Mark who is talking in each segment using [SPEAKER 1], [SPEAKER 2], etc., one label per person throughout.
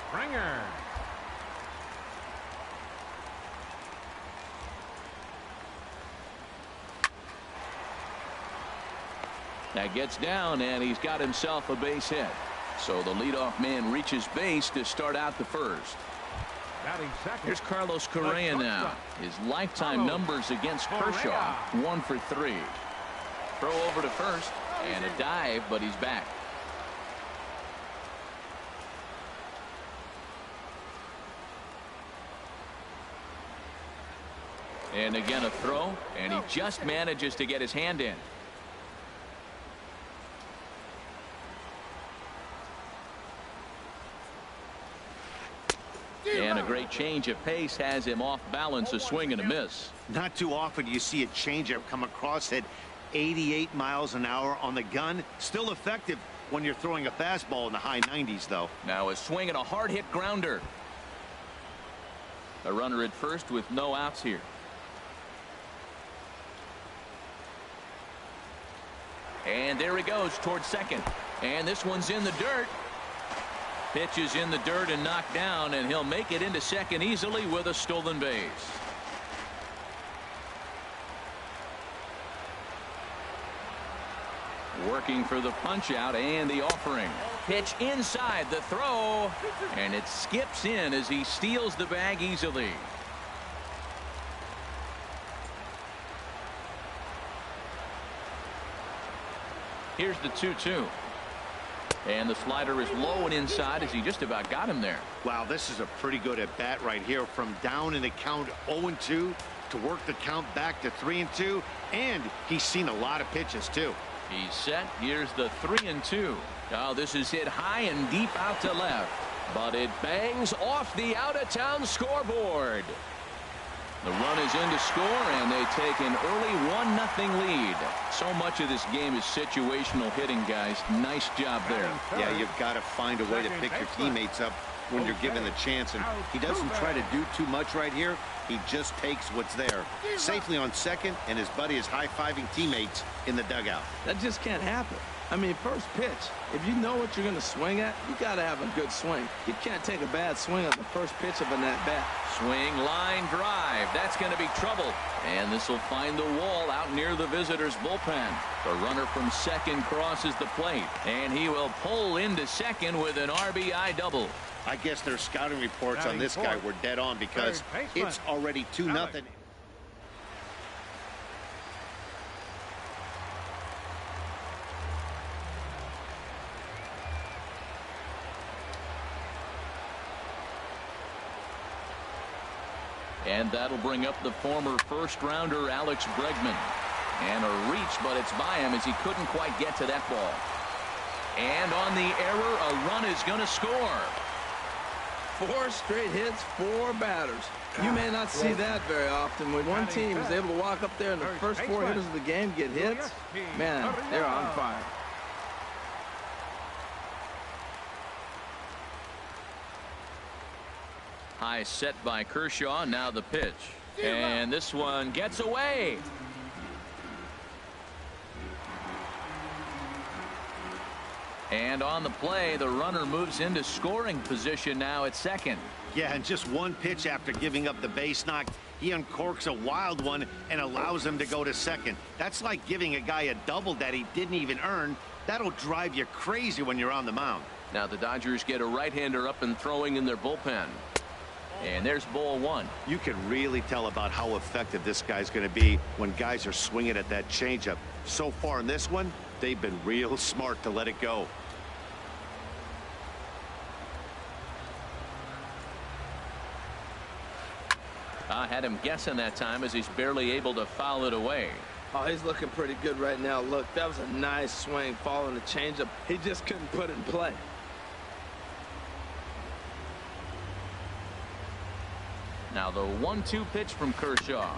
[SPEAKER 1] Springer.
[SPEAKER 2] That gets down, and he's got himself a base hit. So the leadoff man reaches base to start out the first. Here's Carlos Correa now. His lifetime numbers against Kershaw, 1 for 3. Throw over to first, and a dive, but he's back. And again a throw, and he just manages to get his hand in. And a great change of pace has him off balance, a swing and a miss.
[SPEAKER 3] Not too often do you see a changeup come across at 88 miles an hour on the gun. Still effective when you're throwing a fastball in the high 90s, though.
[SPEAKER 2] Now a swing and a hard hit grounder. A runner at first with no outs here. And there he goes towards second. And this one's in the dirt. Pitch is in the dirt and knocked down, and he'll make it into second easily with a stolen base. Working for the punch out and the offering. Pitch inside, the throw, and it skips in as he steals the bag easily. Here's the 2-2. And the slider is low and inside as he just about got him there.
[SPEAKER 3] Wow, this is a pretty good at bat right here. From down in the count 0-2 to work the count back to 3-2. And he's seen a lot of pitches too.
[SPEAKER 2] He's set. Here's the 3-2. Now this is hit high and deep out to left, but it bangs off the out-of-town scoreboard. The run is in to score, and they take an early 1-0 lead. So much of this game is situational hitting, guys. Nice job there.
[SPEAKER 3] Yeah, you've got to find a way to pick your teammates up when you're given the chance, and he doesn't try to do too much right here. He just takes what's there. Safely on second, and his buddy is high-fiving teammates in the dugout.
[SPEAKER 4] That just can't happen. I mean, first pitch, if you know what you're going to swing at, you got to have a good swing. You can't take a bad swing on the first pitch of an at-bat.
[SPEAKER 2] Swing, line, drive. That's going to be trouble. And this will find the wall out near the visitors' bullpen. The runner from second crosses the plate, and he will pull into second with an RBI double.
[SPEAKER 3] I guess their scouting reports on this guy were dead on because it's already 2-0.
[SPEAKER 2] And that'll bring up the former first-rounder Alex Bregman. And a reach, but it's by him as he couldn't quite get to that ball. And on the error, a run is going to score.
[SPEAKER 4] 4 straight hits, 4 batters. You may not see that very often. When one team is able to walk up there and the first 4 hitters of the game get hits, man, they're on fire.
[SPEAKER 2] High set by Kershaw. Now the pitch. And this one gets away. And on the play, the runner moves into scoring position now at second.
[SPEAKER 3] Yeah, and just one pitch after giving up the base knock, he uncorks a wild one and allows him to go to second. That's like giving a guy a double that he didn't even earn. That'll drive you crazy when you're on the mound.
[SPEAKER 2] Now the Dodgers get a right-hander up and throwing in their bullpen. And there's ball 1.
[SPEAKER 3] You can really tell about how effective this guy's going to be when guys are swinging at that changeup. So far in this one, they've been real smart to let it go.
[SPEAKER 2] I had him guessing that time as he's barely able to foul it away.
[SPEAKER 4] Oh, he's looking pretty good right now. Look, that was a nice swing following the changeup. He just couldn't put it in play.
[SPEAKER 2] Now the 1-2 pitch from Kershaw.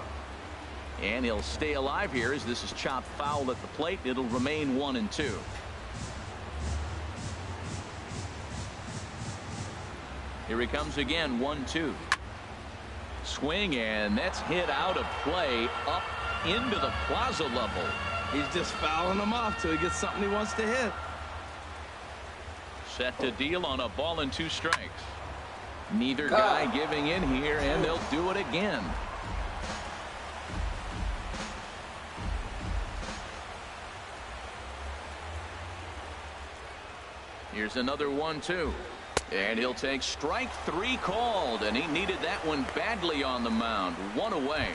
[SPEAKER 2] And he'll stay alive here as this is chopped foul at the plate. It'll remain 1-2. Here he comes again, 1-2. Swing, and that's hit out of play up into the plaza level.
[SPEAKER 4] He's just fouling them off till he gets something he wants to hit.
[SPEAKER 2] Set to deal on a ball and 2 strikes. Neither guy giving in here, and they'll do it again. Here's another 1-2. And he'll take strike 3 called, and he needed that one badly on the mound. 1 away.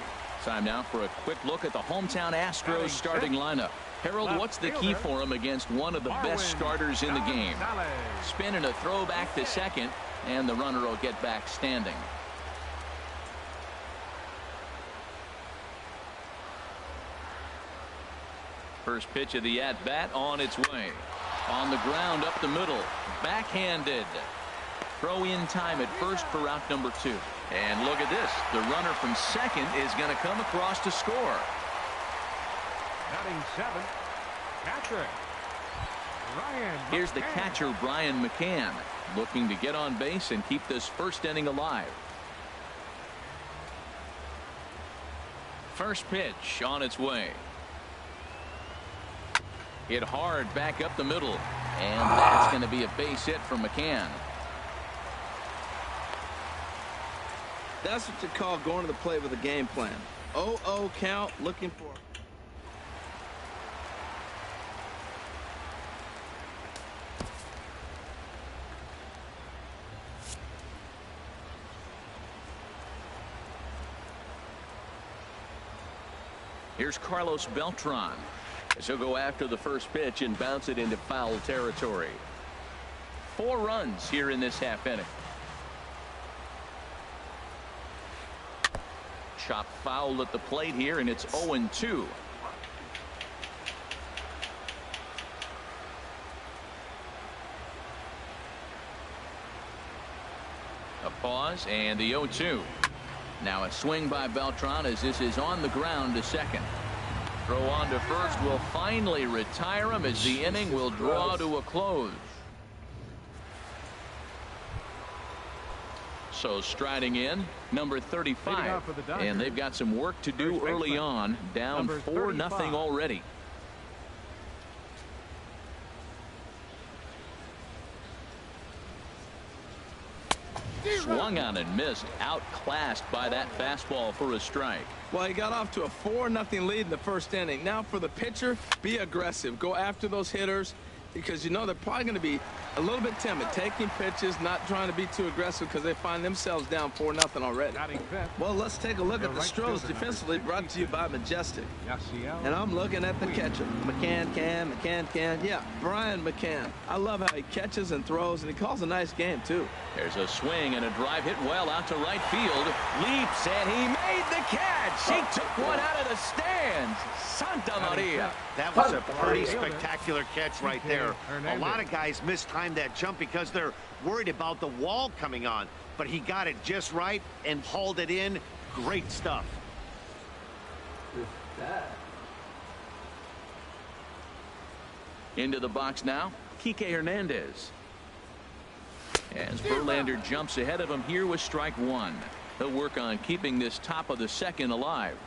[SPEAKER 2] Time now for a quick look at the hometown Astros starting lineup. Harold, what's the key for him against one of the best starters in the game? Spin and a throw back to second, and the runner will get back standing. First pitch of the at-bat on its way. On the ground up the middle. Backhanded. Throw in time at first for out number 2. And look at this. The runner from second is going to come across to score.
[SPEAKER 1] Batting 7th, catcher Brian.
[SPEAKER 2] Here's the catcher, Brian McCann, looking to get on base and keep this first inning alive. First pitch on its way. Hit hard back up the middle. And that's going to be a base hit for McCann.
[SPEAKER 4] That's what you call going to the plate with a game plan. 0-0 count, looking for.
[SPEAKER 2] Here's Carlos Beltran. As he'll go after the first pitch and bounce it into foul territory. 4 runs here in this half inning. Chop foul at the plate here, and it's 0-2. A pause and the 0-2. Now a swing by Beltran as this is on the ground to second. Throw on to first will finally retire him as the inning will draw to a close. So striding in, number 35. And they've got some work to do early on. Down 4-0 already. Swung on and missed. Outclassed by that fastball for a strike.
[SPEAKER 4] Well, he got off to a 4-0 lead in the first inning. Now for the pitcher, be aggressive. Go after those hitters because you know they're probably going to be a little bit timid. Taking pitches, not trying to be too aggressive because they find themselves down 4-0 already. Well, let's take a look at the Stros defensively, brought to you by Majestic. And I'm looking at the catcher. McCann can. Yeah, Brian McCann. I love how he catches and throws, and he calls a nice game, too.
[SPEAKER 2] There's a swing and a drive hit well out to right field. Leaps, and he made the catch. He took one out of the stands. Santa Maria.
[SPEAKER 3] That was a pretty spectacular catch right there. A lot of guys mistime that jump because they're worried about the wall coming on. But he got it just right and hauled it in. Great stuff.
[SPEAKER 2] Into the box now, Kike Hernandez. As Verlander jumps ahead of him here with strike 1. He'll work on keeping this top of the second alive.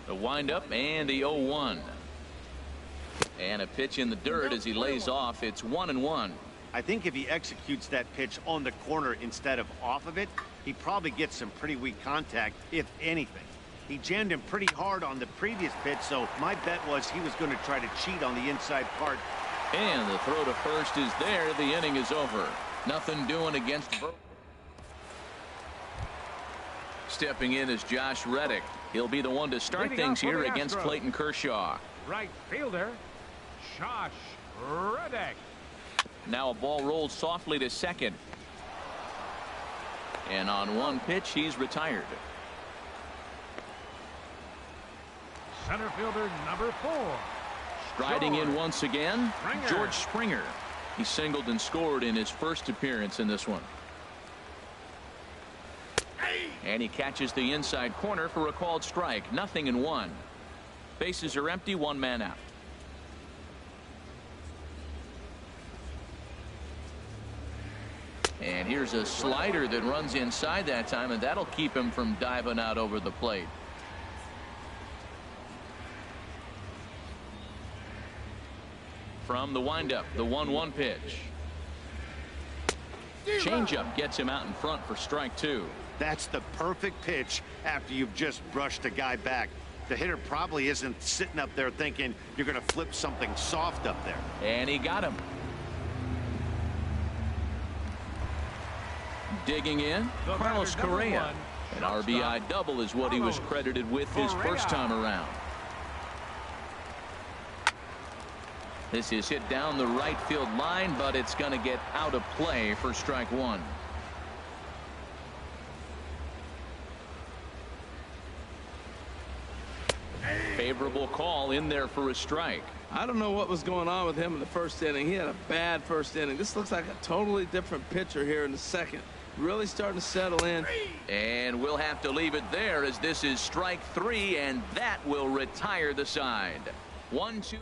[SPEAKER 2] The windup and the 0-1. And a pitch in the dirt as he lays off. It's 1-1.
[SPEAKER 3] I think if he executes that pitch on the corner instead of off of it, he probably gets some pretty weak contact, if anything. He jammed him pretty hard on the previous pitch, so my bet was he was going to try to cheat on the inside part.
[SPEAKER 2] And the throw to first is there. The inning is over. Nothing doing against Verlander. Stepping in is Josh Reddick. He'll be the one to start things here against Clayton Kershaw.
[SPEAKER 1] Right fielder, Josh Reddick.
[SPEAKER 2] Now a ball rolled softly to second. And on one pitch, he's retired.
[SPEAKER 1] Center fielder number 4.
[SPEAKER 2] Striding in once again, George Springer. He singled and scored in his first appearance in this one. And he catches the inside corner for a called strike. 0-1. Bases are empty, 1 man out. And here's a slider that runs inside that time, and that'll keep him from diving out over the plate. from the windup, the 1-1 pitch. Changeup gets him out in front for strike 2.
[SPEAKER 3] That's the perfect pitch after you've just brushed a guy back. The hitter probably isn't sitting up there thinking you're going to flip something soft up there.
[SPEAKER 2] And he got him. Digging in, Carlos Correa. An RBI double is what he was credited with his first time around. This is hit down the right field line, but it's going to get out of play for strike 1. Favorable call in there for a strike.
[SPEAKER 4] I don't know what was going on with him in the first inning. He had a bad first inning. This looks like a totally different pitcher here in the second. Really starting to settle in.
[SPEAKER 2] And we'll have to leave it there as this is strike 3, and that will retire the side. 1-2.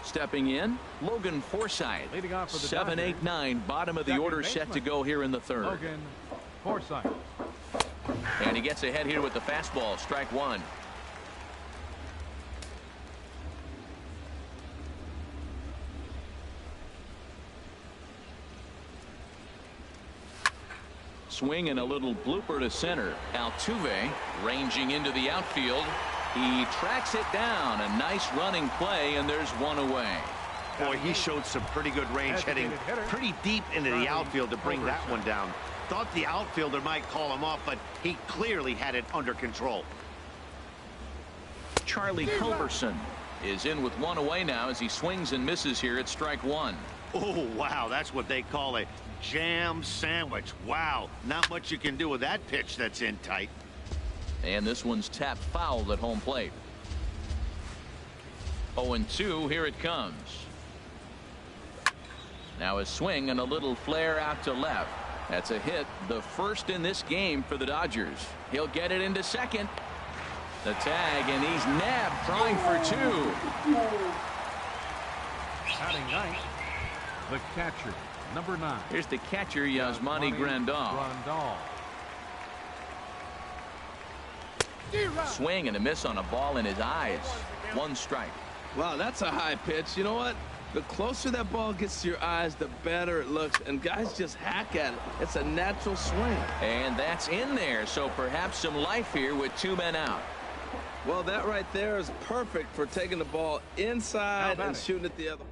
[SPEAKER 2] Stepping in, Logan Forsythe.
[SPEAKER 1] Leading off for the
[SPEAKER 2] 7, 8, 9, bottom of the order set to go here in the third.
[SPEAKER 1] Logan Forsythe.
[SPEAKER 2] And he gets ahead here with the fastball, strike 1. Swing and a little blooper to center. Altuve ranging into the outfield. He tracks it down. A nice running play, and there's one away.
[SPEAKER 3] Boy, he showed some pretty good range, heading pretty deep into the outfield to bring that one down. Thought the outfielder might call him off, but he clearly had it under control.
[SPEAKER 2] Charlie Culberson is in with one away now as he swings and misses here at strike 1.
[SPEAKER 3] Oh, wow, that's what they call a jam sandwich. Wow, not much you can do with that pitch that's in tight.
[SPEAKER 2] And this one's tapped foul at home plate. 0-2, here it comes. Now a swing and a little flare out to left. That's a hit, the first in this game for the Dodgers. He'll get it into second. The tag, and he's nabbed, trying for 2.
[SPEAKER 1] Batting ninth, the catcher, number 9.
[SPEAKER 2] Here's the catcher, Yasmani Grandal. Swing and a miss on a ball in his eyes. 1 strike.
[SPEAKER 4] Wow, that's a high pitch. You know what? The closer that ball gets to your eyes, the better it looks. And guys just hack at it. It's a natural swing.
[SPEAKER 2] And that's in there. So perhaps some life here with 2 men out.
[SPEAKER 4] Well, that right there is perfect for taking the ball inside and shooting it the other.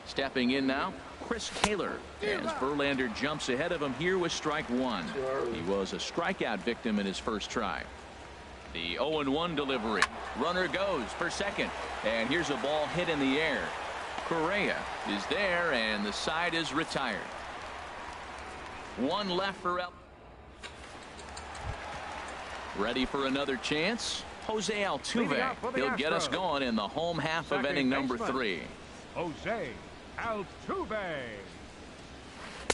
[SPEAKER 2] Stepping in now, Chris Taylor, as Verlander jumps ahead of him here with strike 1. He was a strikeout victim in his first try. The 0-1 delivery. Runner goes for second, and here's a ball hit in the air. Correa is there, and the side is retired. 1 left for El. Ready for another chance? Jose Altuve. He'll get us going in the home half of inning number 3.
[SPEAKER 1] Jose Altuve.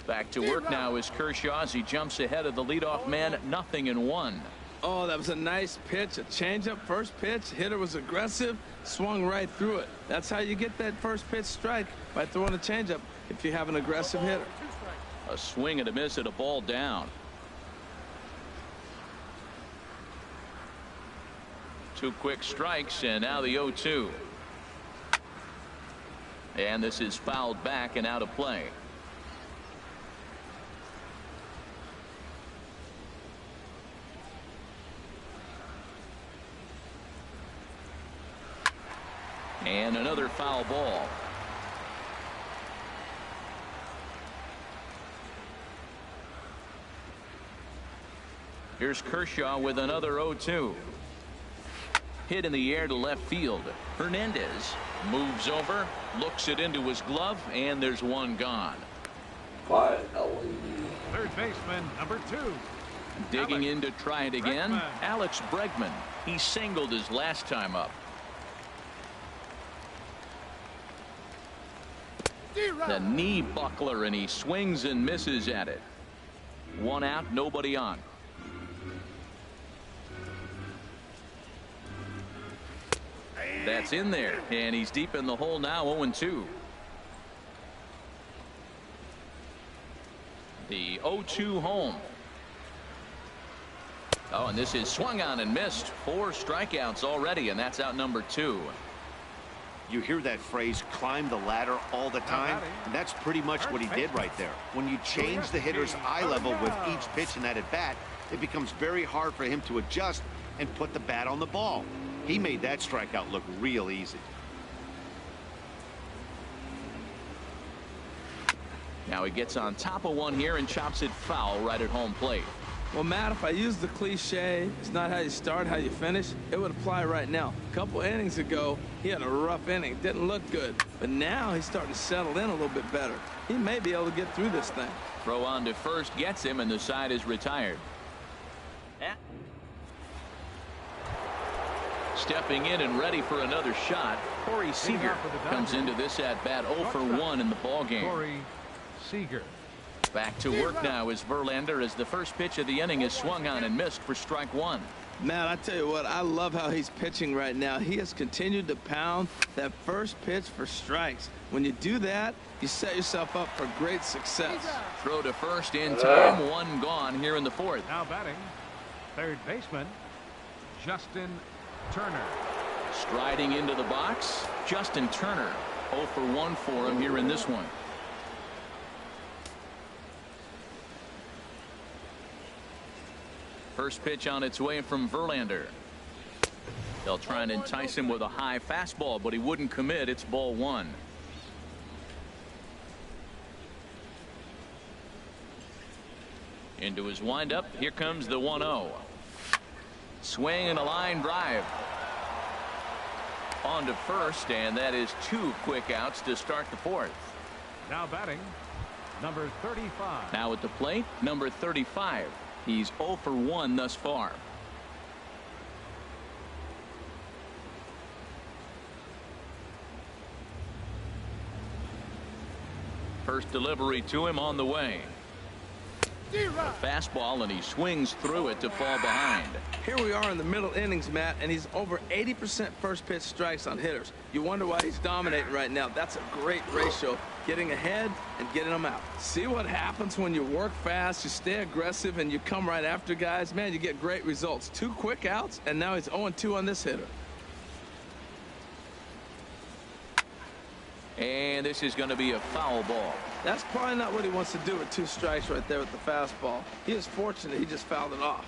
[SPEAKER 2] Back to work now is Kershaw as he jumps ahead of the leadoff man. 0-1.
[SPEAKER 4] Oh, that was a nice pitch. A changeup, first pitch. Hitter was aggressive, swung right through it. That's how you get that first pitch strike, by throwing a changeup if you have an aggressive hitter.
[SPEAKER 2] A swing and a miss at a ball down. 2 quick strikes, and now the 0-2. And this is fouled back and out of play. And another foul ball. Here's Kershaw with another 0-2. Hit in the air to left field. Hernandez moves over, looks it into his glove, and there's one gone.
[SPEAKER 1] Third baseman, number 2.
[SPEAKER 2] Digging in to try it again, Alex Bregman. He singled his last time up. The knee buckler, and he swings and misses at it. 1 out, nobody on. That's in there, and he's deep in the hole now. 0-2. The 0-2 home. Oh, and this is swung on and missed. 4 strikeouts already, and that's out number 2.
[SPEAKER 3] You hear that phrase, climb the ladder, all the time, and that's pretty much what he did right there. When you change the hitter's eye level with each pitch in that at-bat, it becomes very hard for him to adjust and put the bat on the ball. He made that strikeout look real easy.
[SPEAKER 2] Now he gets on top of one here and chops it foul right at home plate.
[SPEAKER 4] Well, Matt, if I use the cliche, it's not how you start, how you finish, it would apply right now. A couple innings ago, he had a rough inning. Didn't look good. But now he's starting to settle in a little bit better. He may be able to get through this thing.
[SPEAKER 2] Throw on to first gets him, and the side is retired. Stepping in and ready for another shot, Corey Seager comes into this at-bat 0 for 1 in the ballgame.
[SPEAKER 1] Corey Seager.
[SPEAKER 2] Back to work now is Verlander as the first pitch of the inning is swung on and missed for strike 1.
[SPEAKER 4] Man, I tell you what, I love how he's pitching right now. He has continued to pound that first pitch for strikes. When you do that, you set yourself up for great success.
[SPEAKER 2] Throw to first in time, 1 gone here in the 4th.
[SPEAKER 1] Now batting, third baseman, Justin Turner.
[SPEAKER 2] Striding into the box, Justin Turner. 0 for 1 for him here in this one. First pitch on its way from Verlander. They'll try and entice him with a high fastball, but he wouldn't commit. It's ball 1. Into his windup. Here comes the 1-0. Swing and a line drive. On to first, and that is 2 quick outs to start the 4th.
[SPEAKER 1] Now batting, number 35.
[SPEAKER 2] Now at the plate, number 35. He's 0 for 1 thus far. First delivery to him on the way. A fastball, and he swings through it to fall behind.
[SPEAKER 4] Here we are in the middle innings, Matt, and he's over 80% first pitch strikes on hitters. You wonder why he's dominating right now. That's a great ratio, getting ahead and getting them out. See what happens when you work fast, you stay aggressive, and you come right after guys. Man, you get great results. 2 quick outs, and now he's 0-2 on this hitter.
[SPEAKER 2] And this is going to be a foul ball.
[SPEAKER 4] That's probably not what he wants to do with 2 strikes right there with the fastball. He is fortunate he just fouled it off.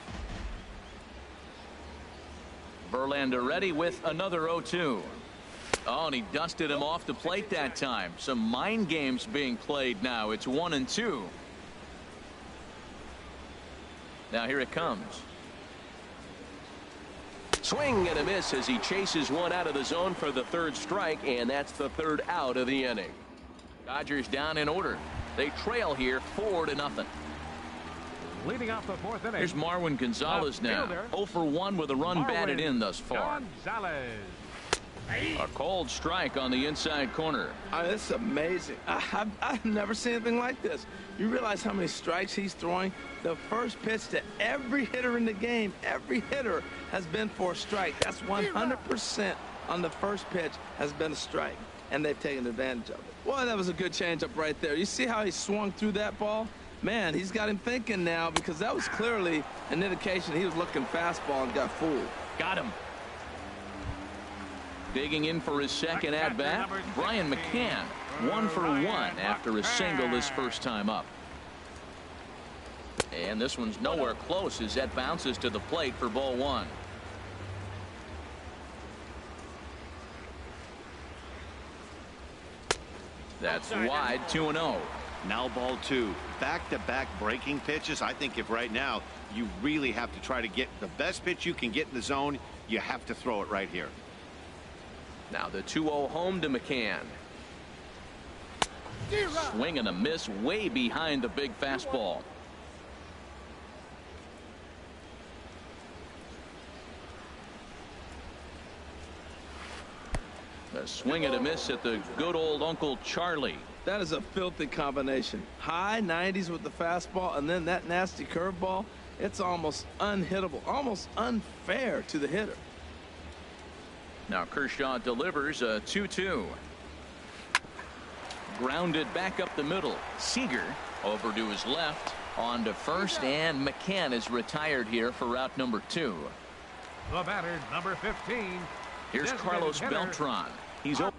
[SPEAKER 2] Verlander ready with another 0-2. Oh, and he dusted him off the plate that time. Some mind games being played now. It's 1-2. Now here it comes. Swing and a miss as he chases one out of the zone for the 3rd strike, and that's the 3rd out of the inning. Dodgers down in order. They trail here 4-0.
[SPEAKER 1] Leading off the 4th inning.
[SPEAKER 2] Here's Marwin Gonzalez now. 0 for 1 with a run batted in thus far.
[SPEAKER 1] Gonzalez.
[SPEAKER 2] A cold strike on the inside corner.
[SPEAKER 4] This is amazing. I've never seen anything like this. You realize how many strikes he's throwing? The first pitch to every hitter in the game, every hitter has been for a strike. That's 100% on the first pitch has been a strike, and they've taken advantage of it. Boy, that was a good changeup right there. You see how he swung through that ball? Man, he's got him thinking now, because that was clearly an indication he was looking fastball and got fooled.
[SPEAKER 2] Got him. Digging in for his second at-bat, Brian McCann. 1 for 1 after a single his first time up. And this one's nowhere close as that bounces to the plate for ball 1. That's wide, 2-0.
[SPEAKER 3] Now ball 2. Back-to-back breaking pitches. I think if right now you really have to try to get the best pitch you can get in the zone, you have to throw it right here.
[SPEAKER 2] Now the 2-0 home to McCann. Swing and a miss way behind the big fastball. A swing and a miss at the good old Uncle Charlie.
[SPEAKER 4] That is a filthy combination. High 90s with the fastball, and then that nasty curveball. It's almost unhittable, almost unfair to the hitter.
[SPEAKER 2] Now Kershaw delivers a 2-2. Grounded back up the middle. Seager over to his left. On to first, and McCann is retired here for route number 2.
[SPEAKER 1] The batter, number 15.
[SPEAKER 2] Here's Carlos Beltran. He's over.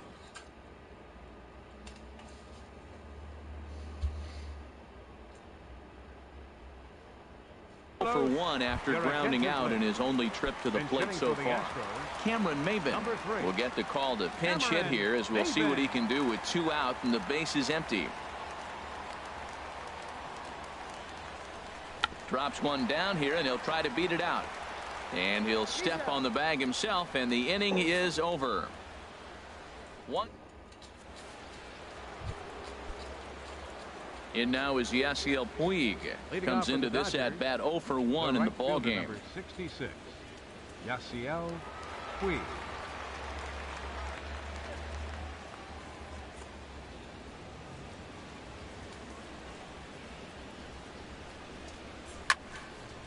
[SPEAKER 2] For 1 after grounding out in his only trip to the plate so far. Cameron Maybin will get the call to pinch hit here, as we'll see what he can do with 2 out and the base is empty. Drops one down here, and he'll try to beat it out. And he'll step on the bag himself, and the inning is over. 1. In now is Yasiel Puig. Comes into this at bat 0 for 1 in the ball game.
[SPEAKER 1] Number 66, Yasiel Puig.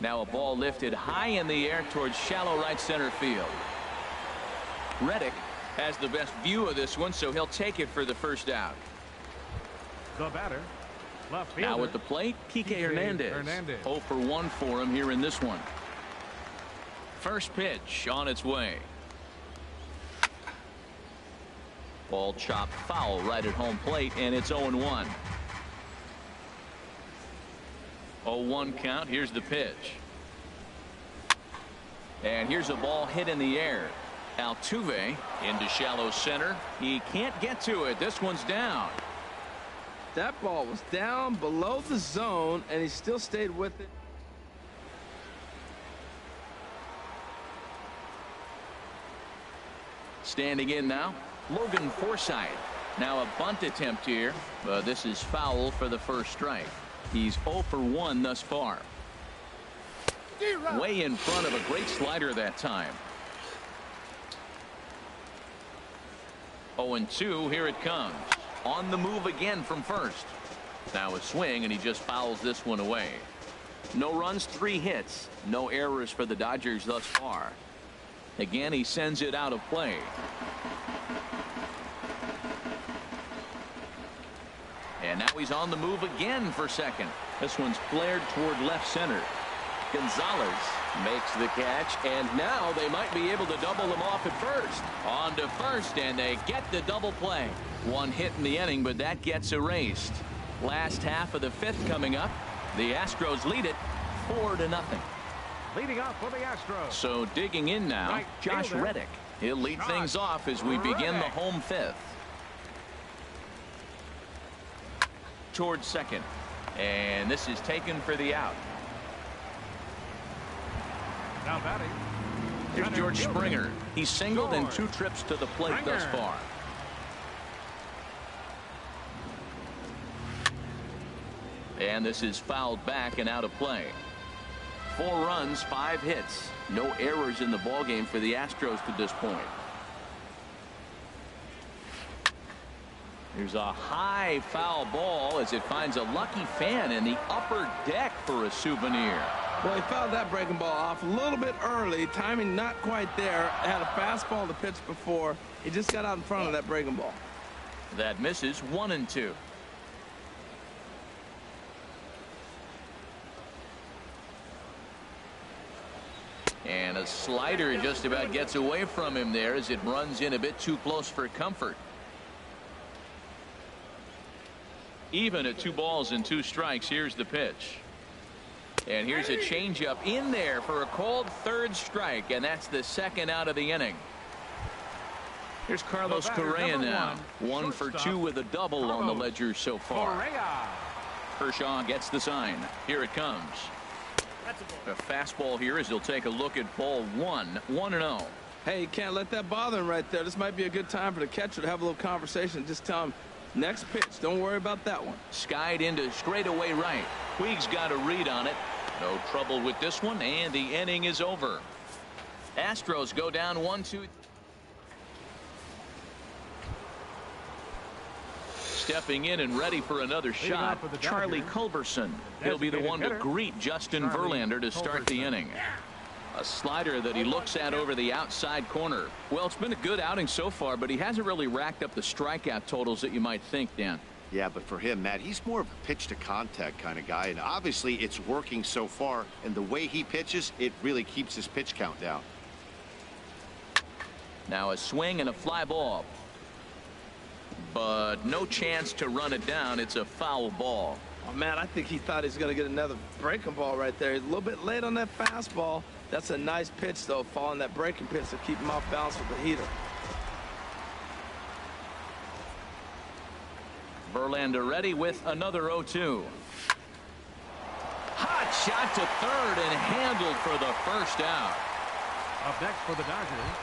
[SPEAKER 2] Now a ball lifted high in the air towards shallow right center field. Reddick has the best view of this one, so he'll take it for the first out.
[SPEAKER 1] The batter, left fielder,
[SPEAKER 2] now at the plate, Kike Hernandez. 0 for 1 for him here in this one. First pitch on its way. Ball chopped foul right at home plate, and it's 0-1. 0-1 count. Here's the pitch. And here's a ball hit in the air. Altuve into shallow center. He can't get to it. This one's down.
[SPEAKER 4] That ball was down below the zone, and he still stayed with it.
[SPEAKER 2] Standing in now, Logan Forsythe. Now a bunt attempt here, but this is foul for the first strike. He's 0 for 1 thus far. Way in front of a great slider that time. 0-2. Here it comes. On the move again from first. Now a swing, and he just fouls this one away. No runs, 3 hits. No errors for the Dodgers thus far. Again, he sends it out of play. And now he's on the move again for second. This one's flared toward left center. Gonzalez makes the catch, and now they might be able to double him off at first. On to first, and they get the double play. 1 hit in the inning, but that gets erased. Last half of the 5th coming up. The Astros lead it 4-0.
[SPEAKER 1] Leading off for the Astros.
[SPEAKER 2] So digging in now,
[SPEAKER 1] Right
[SPEAKER 2] Josh
[SPEAKER 1] fielder.
[SPEAKER 2] Reddick. He'll lead things off as we begin the home 5th. Towards second, and this is taken for the out.
[SPEAKER 1] Now batting,
[SPEAKER 2] Here's
[SPEAKER 1] center
[SPEAKER 2] George
[SPEAKER 1] fielder.
[SPEAKER 2] Springer. He's singled in
[SPEAKER 1] George
[SPEAKER 2] 2 trips to the plate thus
[SPEAKER 1] Springer.
[SPEAKER 2] far. And this is fouled back and out of play. 4 runs, 5 hits. No errors in the ballgame for the Astros to this point. Here's a high foul ball as it finds a lucky fan in the upper deck for a souvenir.
[SPEAKER 4] Well, he fouled that breaking ball off a little bit early. Timing not quite there. Had a fastball to pitch before. He just got out in front of that breaking ball.
[SPEAKER 2] That misses. 1-2. And a slider just about gets away from him there as it runs in a bit too close for comfort. Even at 2 balls and 2 strikes. Here's the pitch. And here's a changeup in there for a called 3rd strike, and that's the 2nd out of the inning. Here's Carlos Correa now. 1 for 2 with a double on the ledger so far.
[SPEAKER 1] Correa.
[SPEAKER 2] Kershaw gets the sign. Here it comes. A fastball here as he'll take a look at ball 1. 1-0.
[SPEAKER 4] Hey, you can't let that bother him right there. This might be a good time for the catcher to have a little conversation. Just tell him, next pitch, don't worry about that one.
[SPEAKER 2] Skied into straightaway right. Puig's got a read on it. No trouble with this one, and the inning is over. Astros go down 1-2. Stepping in and ready for another shot,
[SPEAKER 1] for the
[SPEAKER 2] Charlie
[SPEAKER 1] Dodgers.
[SPEAKER 2] Culberson. He'll be the one to
[SPEAKER 1] hitter,
[SPEAKER 2] greet Justin
[SPEAKER 1] Charlie
[SPEAKER 2] Verlander to start the
[SPEAKER 1] Culberson.
[SPEAKER 2] inning. A slider that he looks at over the outside corner. Well, it's been a good outing so far, but he hasn't really racked up the strikeout totals that you might think, Dan.
[SPEAKER 3] Yeah, but for him, Matt, he's more of a pitch-to-contact kind of guy, and obviously it's working so far, and the way he pitches, it really keeps his pitch count down.
[SPEAKER 2] Now a swing and a fly ball. But no chance to run it down. It's a foul ball.
[SPEAKER 4] Oh, man, I think he thought he was going to get another breaking ball right there. He's a little bit late on that fastball. That's a nice pitch, though, following that breaking pitch to keep him off balance with the heater.
[SPEAKER 2] Verlander ready with another 0-2. Hot shot to third and handled for the first out.
[SPEAKER 1] Up next for the Dodgers,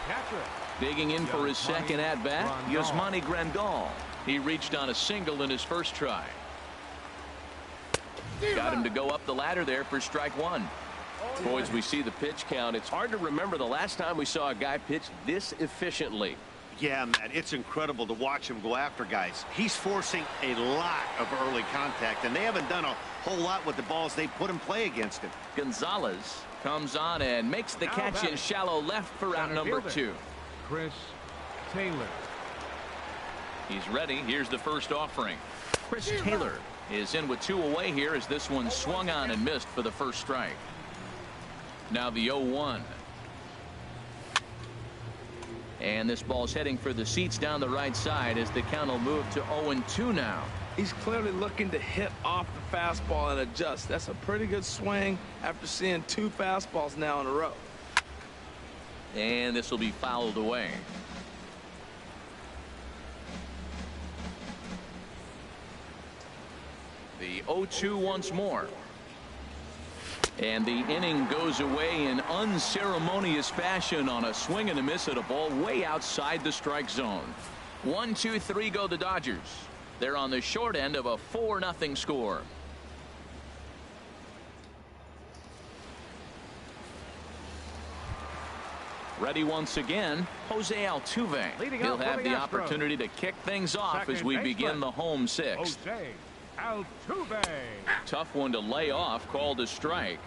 [SPEAKER 1] catcher.
[SPEAKER 2] Digging in for his second at-bat, Yasmani Grandal. He reached on a single in his first try. Got him to go up the ladder there for strike one.
[SPEAKER 5] Boys, we see the pitch count. It's hard to remember the last time we saw a guy pitch this efficiently.
[SPEAKER 3] Yeah, man, it's incredible to watch him go after guys. He's forcing a lot of early contact, and they haven't done a whole lot with the balls they put in play against him.
[SPEAKER 2] Gonzalez comes on and makes the catch in shallow left for out number 2.
[SPEAKER 1] Chris Taylor.
[SPEAKER 2] He's ready. Here's the first offering. Chris Taylor is in with 2 away here as this one swung on and missed for the first strike. Now the 0-1. And this ball's heading for the seats down the right side as the count will move to 0-2 now.
[SPEAKER 4] He's clearly looking to hit off the fastball and adjust. That's a pretty good swing after seeing 2 fastballs now in a row.
[SPEAKER 2] And this will be fouled away. The 0-2 once more. And the inning goes away in unceremonious fashion on a swing and a miss at a ball way outside the strike zone. 1-2-3 go the Dodgers. They're on the short end of a 4-0 score. Ready once again, Jose Altuve. He'll have the opportunity to kick things off as we begin the home 6th.
[SPEAKER 1] Jose Altuve.
[SPEAKER 2] Tough one to lay off, called a strike.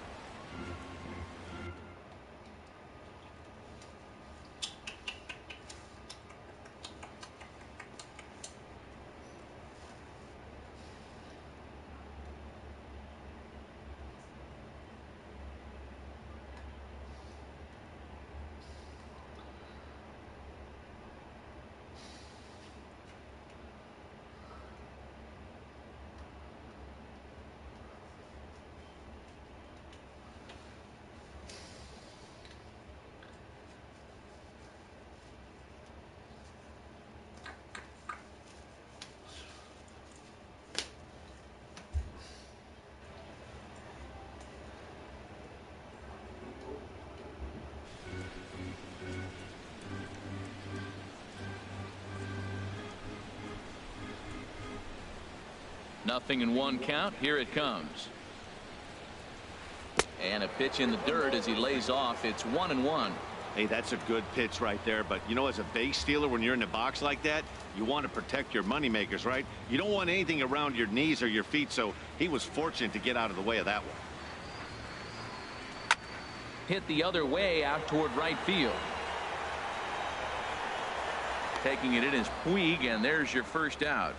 [SPEAKER 2] Nothing in 1 count. Here it comes. And a pitch in the dirt as he lays off. It's 1-1.
[SPEAKER 3] Hey, that's a good pitch right there. But, you know, as a base stealer, when you're in the box like that, you want to protect your moneymakers, right? You don't want anything around your knees or your feet, so he was fortunate to get out of the way of that one.
[SPEAKER 2] Hit the other way out toward right field. Taking it in is Puig, and there's your first out.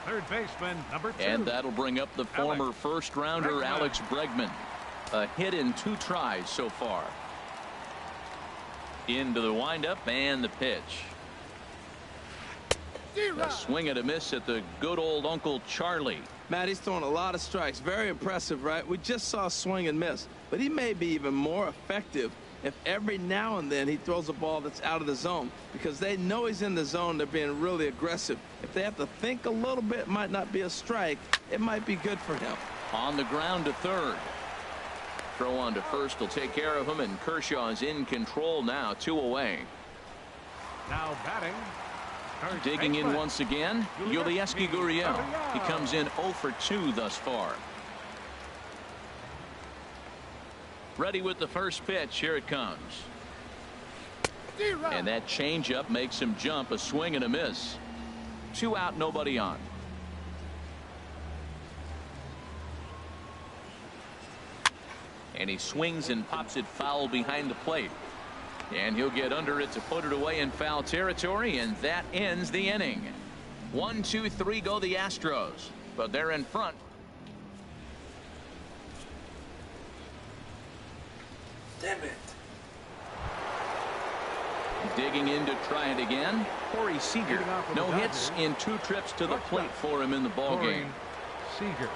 [SPEAKER 1] Third baseman, number 2.
[SPEAKER 2] And that'll bring up the former first-rounder Alex Bregman. A hit in 2 tries so far. Into the windup and the pitch. A swing and a miss at the good old Uncle Charlie.
[SPEAKER 4] Matt, he's throwing a lot of strikes. Very impressive, right? We just saw a swing and miss. But he may be even more effective if every now and then he throws a ball that's out of the zone, because they know he's in the zone. They're being really aggressive. If they have to think a little bit, it might not be a strike. It might be good for him.
[SPEAKER 2] On the ground to third. Throw on to first will take care of him, and Kershaw is in control now. 2 away.
[SPEAKER 1] Now batting.
[SPEAKER 2] Digging in once again, Yulieski Gurriel. He comes in 0 for 2 thus far. Ready with the first pitch. Here it comes. And that changeup makes him jump. A swing and a miss. 2 out, nobody on. And he swings and pops it foul behind the plate. And he'll get under it to put it away in foul territory, and that ends the inning. 1, 2, 3 go the Astros, but they're in front.
[SPEAKER 4] Damn it.
[SPEAKER 2] Digging in to try it again. Corey Seager. No hits in 2 trips to the plate for him in the ballgame.
[SPEAKER 1] Seager.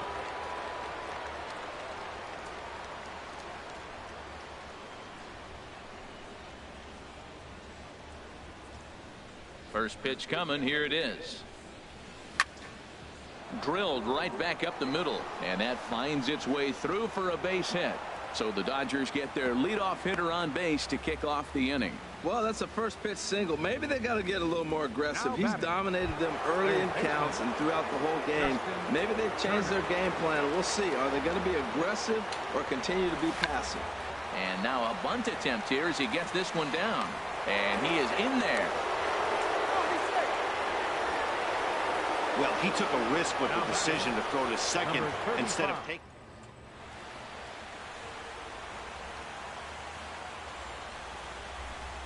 [SPEAKER 2] First pitch coming. Here it is. Drilled right back up the middle, and that finds its way through for a base hit. So the Dodgers get their leadoff hitter on base to kick off the inning.
[SPEAKER 4] Well, that's a first pitch single. Maybe they got to get a little more aggressive. He's dominated them early in counts and throughout the whole game. Maybe they've changed their game plan. We'll see. Are they going to be aggressive or continue to be passive?
[SPEAKER 2] And now a bunt attempt here as he gets this one down. And he is in there.
[SPEAKER 3] Well, he took a risk with the decision to throw to second instead of taking.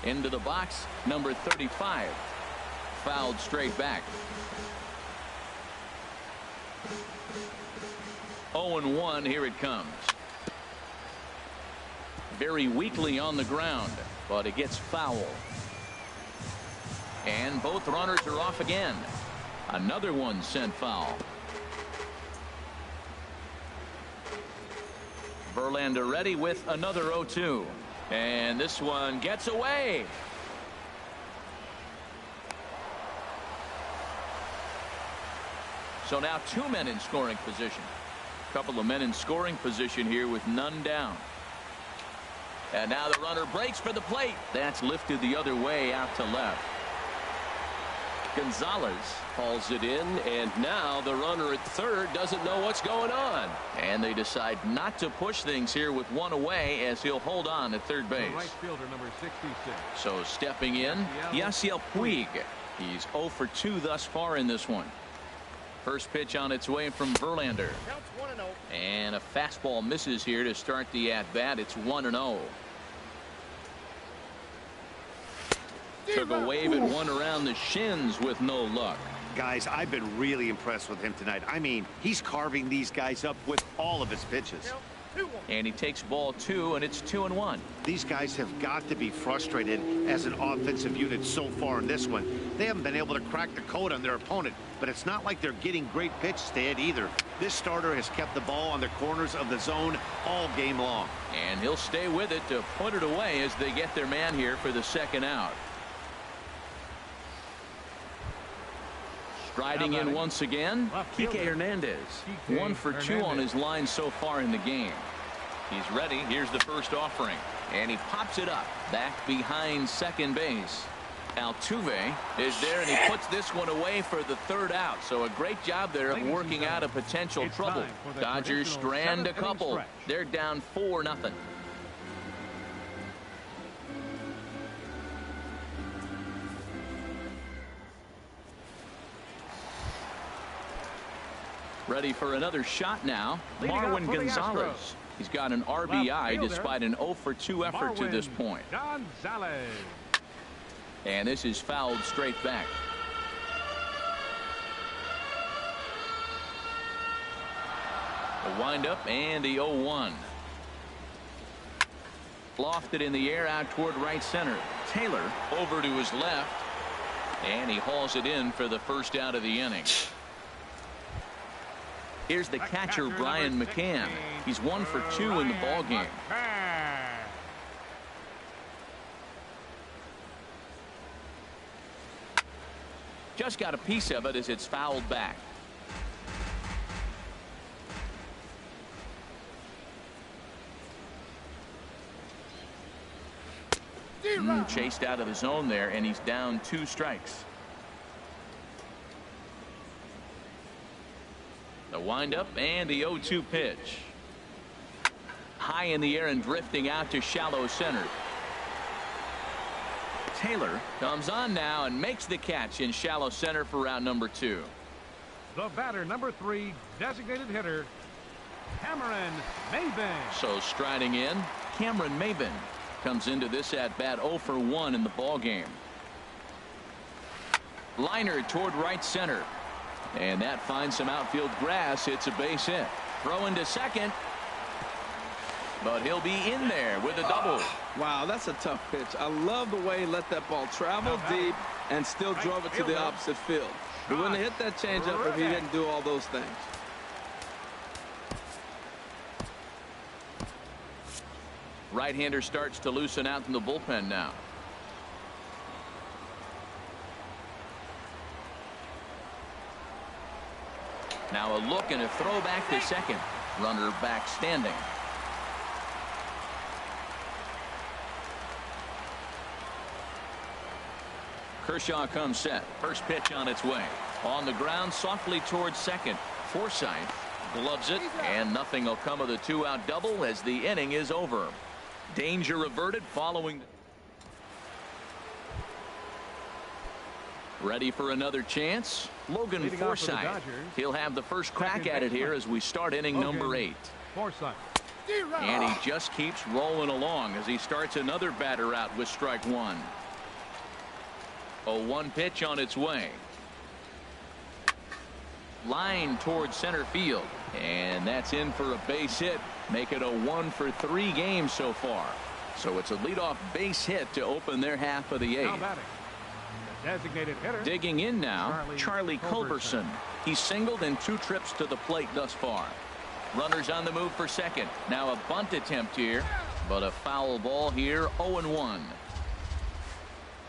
[SPEAKER 2] Into the box, number 35. Fouled straight back. 0-1, here it comes. Very weakly on the ground, but it gets foul. And both runners are off again. Another one sent foul. Verlander ready with another 0-2. And this one gets away. So now 2 men in scoring position. A couple of men in scoring position here with none down. And now the runner breaks for the plate. That's lifted the other way out to left.
[SPEAKER 5] Gonzalez hauls it in, and now the runner at third doesn't know what's going on.
[SPEAKER 2] And they decide not to push things here with one away as he'll hold on at third base.
[SPEAKER 1] Right fielder number 66.
[SPEAKER 2] So stepping in, Yasiel Puig. He's 0 for 2 thus far in this one. First pitch on its way from Verlander. And a fastball misses here to start the at-bat. It's 1-0. Took a wave and one around the shins with no luck.
[SPEAKER 3] Guys, I've been really impressed with him tonight. I mean, he's carving these guys up with all of his pitches.
[SPEAKER 2] And he takes ball 2, and it's 2-1.
[SPEAKER 3] These guys have got to be frustrated as an offensive unit so far in this one. They haven't been able to crack the code on their opponent, but it's not like they're getting great pitches to hit either. This starter has kept the ball on the corners of the zone all game long.
[SPEAKER 2] And he'll stay with it to put it away as they get their man here for the second out. Striding in once again, Kike Hernandez. 1 for 2 on his line so far in the game. He's ready. Here's the first offering. And he pops it up back behind second base. Altuve is there, and he puts this one away for the third out. So a great job there of working out a potential trouble. Dodgers strand a couple. They're down 4-0. Ready for another shot now. Marwin Gonzalez. He's got an RBI despite an 0 for 2 effort to this point.
[SPEAKER 1] Gonzalez.
[SPEAKER 2] And this is fouled straight back. The windup and the 0-1. Lofted in the air out toward right center. Taylor over to his left. And he hauls it in for the first out of the inning. Here's the catcher, Brian McCann. He's 1 for 2 in the ballgame. Just got a piece of it as it's fouled back. Chased out of the zone there, and he's down 2 strikes. The windup and the 0-2 pitch. High in the air and drifting out to shallow center. Taylor comes on now and makes the catch in shallow center for round number 2.
[SPEAKER 1] The batter, number 3, designated hitter, Cameron Maybin.
[SPEAKER 2] So striding in, Cameron Maybin. comes into this at bat 0 for 1 in the ball game. Liner toward right center. And that finds some outfield grass. It's a base hit. Throw into second. But he'll be in there with a double.
[SPEAKER 4] Wow, that's a tough pitch. I love the way he let that ball travel deep and still drove it to the opposite field. He wouldn't have hit that changeup if he didn't do all those things.
[SPEAKER 2] Right-hander starts to loosen out in the bullpen now. Now a look and a throw back to second. Runner back standing. Kershaw comes set. First pitch on its way. On the ground softly towards second. Forsythe gloves it, and nothing will come of the 2-out double as the inning is over. Danger averted following. Ready for another chance. Logan Forsythe. He'll have the first crack at it here as we start inning number 8.
[SPEAKER 1] Forsythe.
[SPEAKER 2] And he just keeps rolling along as he starts another batter out with strike 1. A 1 pitch on its way. Line towards center field. And that's in for a base hit. Make it a 1 for 3 games so far. So it's a leadoff base hit to open their half of the 8th.
[SPEAKER 1] Designated hitter.
[SPEAKER 2] Digging in now, Charlie Culberson. He's singled in 2 trips to the plate thus far. Runners on the move for second. Now a bunt attempt here, but a foul ball here. 0-1.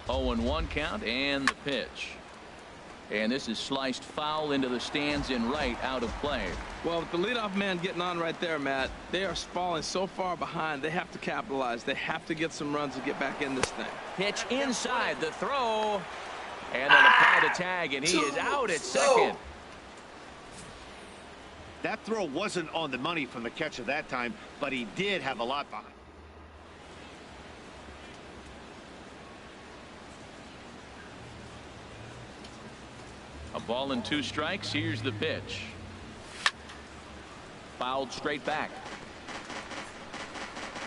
[SPEAKER 2] 0-1 count and the pitch. And this is sliced foul into the stands in right, out of play.
[SPEAKER 4] Well, with the leadoff man getting on right there, Matt, they are falling so far behind. They have to capitalize. They have to get some runs to get back in this thing.
[SPEAKER 2] Pitch inside, the throw. And they'll apply the tag, and he is out at second.
[SPEAKER 3] That throw wasn't on the money from the catcher that time, but he did have a lot behind.
[SPEAKER 2] A ball and 2 strikes. Here's the pitch. Fouled straight back.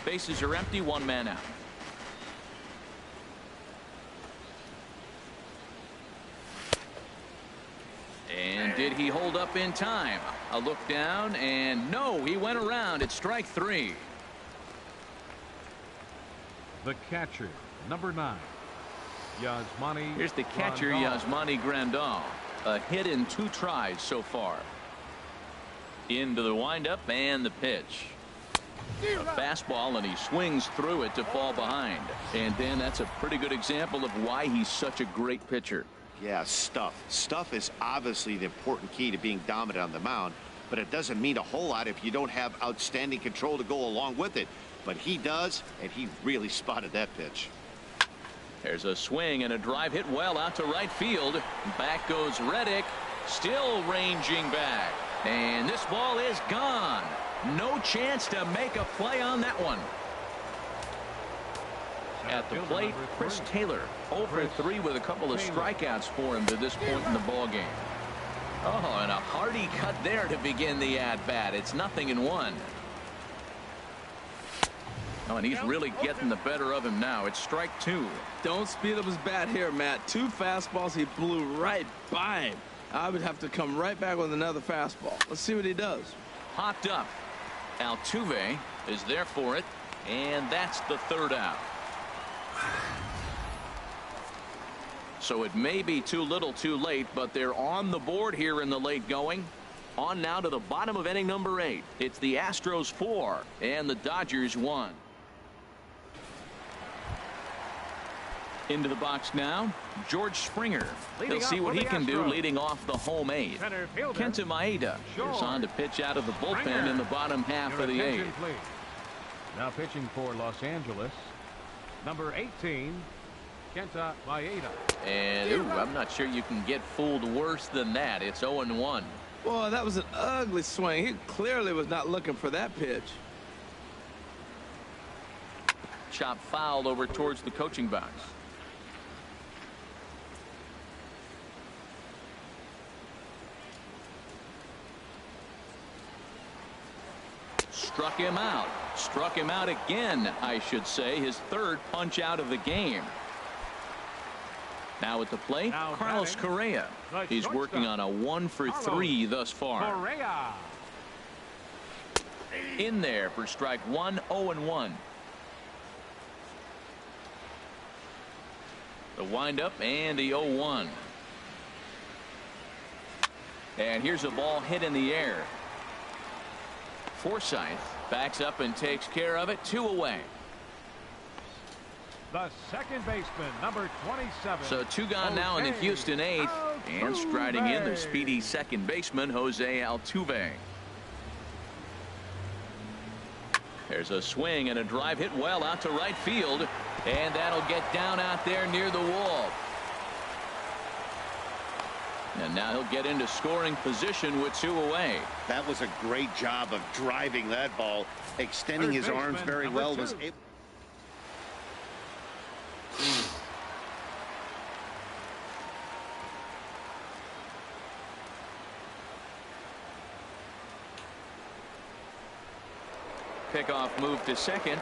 [SPEAKER 2] Bases are empty. 1 man out. And did he hold up in time? A look down, and no, he went around. It's strike 3.
[SPEAKER 1] The catcher, number 9, Yasmani.
[SPEAKER 2] Here's the catcher, Yasmani Grandal. A hit in 2 tries so far. Into the windup and the pitch. A fastball, and he swings through it to fall behind. And then that's a pretty good example of why he's such a great pitcher.
[SPEAKER 3] Yeah, stuff. Stuff is obviously the important key to being dominant on the mound, but it doesn't mean a whole lot if you don't have outstanding control to go along with it. But he does, and he really spotted that pitch.
[SPEAKER 2] There's a swing and a drive hit well out to right field. Back goes Reddick, still ranging back. And this ball is gone. No chance to make a play on that one. At the plate, Chris Taylor, 0 for 3 with a couple of strikeouts for him to this point in the ball game. Oh, and a hearty cut there to begin the at-bat. It's 0-1. Oh, and he's really getting the better of him now. It's strike 2.
[SPEAKER 4] Don't speed up his bat here, Matt. 2 fastballs. He blew right by him. I would have to come right back with another fastball. Let's see what he does.
[SPEAKER 2] Hopped up. Altuve is there for it, and that's the 3rd out. So it may be too little too late, but they're on the board here in the late going. On now to the bottom of inning number 8. It's the Astros 4 and the Dodgers 1. Into the box now, George Springer. They'll see what he can do leading off the home 8th. Kenta Maeda is on to pitch out of the bullpen in the bottom half of the 8th.
[SPEAKER 1] Now pitching for Los Angeles, number 18, Kenta Maeda.
[SPEAKER 2] And I'm not sure you can get fooled worse than that. It's 0-1.
[SPEAKER 4] Boy, that was an ugly swing. He clearly was not looking for that pitch.
[SPEAKER 2] Chop fouled over towards the coaching box. struck him out. Struck him out again, I should say. His third punch out of the game. Now at the plate, Carlos Correa. He's working on a 1-for-3 thus far. In there for strike one, 0-1. The windup and the 0-1. And here's a ball hit in the air. Forsythe backs up and takes care of it. 2 away.
[SPEAKER 1] The second baseman, number 27.
[SPEAKER 2] So 2 gone now in the Houston 8th. And striding in the speedy second baseman, Jose Altuve. There's a swing and a drive hit well out to right field. And that'll get down out there near the wall. And now he'll get into scoring position with 2 away.
[SPEAKER 3] That was a great job of driving that ball. Extending his arms very well. Was able.
[SPEAKER 2] Pickoff move to second.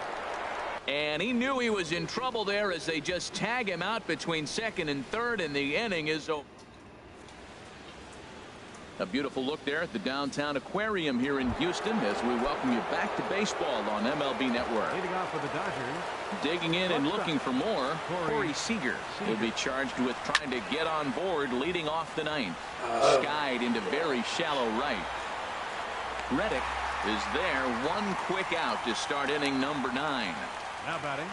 [SPEAKER 2] And he knew he was in trouble there as they just tag him out between second and third, and the inning is over. A beautiful look there at the downtown aquarium here in Houston as we welcome you back to baseball on MLB Network.
[SPEAKER 1] Leading off for the Dodgers.
[SPEAKER 2] Digging in and looking for more, Corey Seager will be charged with trying to get on board leading off the ninth. Skied into very shallow right. Reddick is there. 1 quick out to start inning number 9.
[SPEAKER 1] Now batting,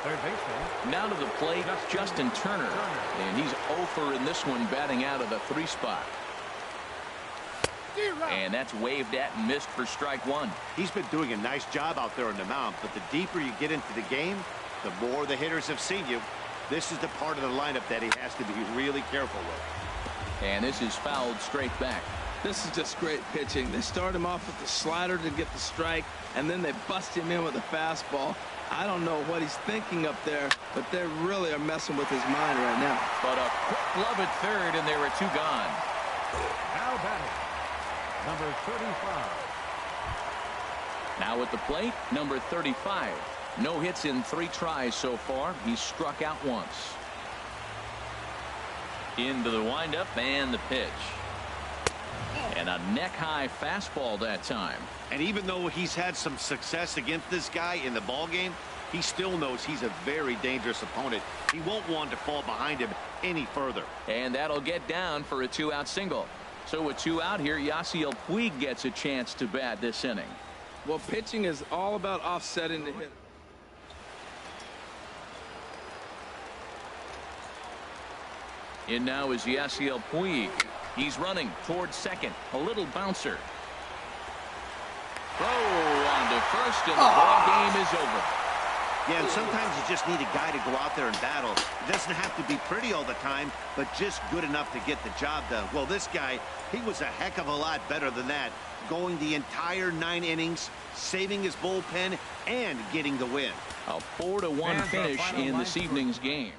[SPEAKER 1] third baseman.
[SPEAKER 2] Now to the plate, Justin Turner. And he's 0 in this one, batting out of the 3 spot. And that's waved at and missed for strike 1.
[SPEAKER 3] He's been doing a nice job out there on the mound, but the deeper you get into the game, the more the hitters have seen you. This is the part of the lineup that he has to be really careful with.
[SPEAKER 2] And this is fouled straight back.
[SPEAKER 4] This is just great pitching. They start him off with the slider to get the strike, and then they bust him in with a fastball. I don't know what he's thinking up there, but they really are messing with his mind right now.
[SPEAKER 2] But a quick glove at third, and there are 2 gone.
[SPEAKER 1] Now batting, number 35.
[SPEAKER 2] Now at the plate, number 35. No hits in 3 tries so far. He's struck out once. Into the windup and the pitch. And a neck-high fastball that time.
[SPEAKER 3] And even though he's had some success against this guy in the ballgame, he still knows he's a very dangerous opponent. He won't want to fall behind him any further.
[SPEAKER 2] And that'll get down for a 2-out single. So with 2 out here, Yasiel Puig gets a chance to bat this inning.
[SPEAKER 4] Well, pitching is all about offsetting the hitter.
[SPEAKER 2] In now is Yasiel Puig. He's running towards second. A little bouncer. Throw on to first, and the ball game is over.
[SPEAKER 3] Yeah, and sometimes you just need a guy to go out there and battle. It doesn't have to be pretty all the time, but just good enough to get the job done. Well, this guy, he was a heck of a lot better than that. Going the entire 9 innings, saving his bullpen, and getting the win.
[SPEAKER 2] A 4-1 finish in this evening's game.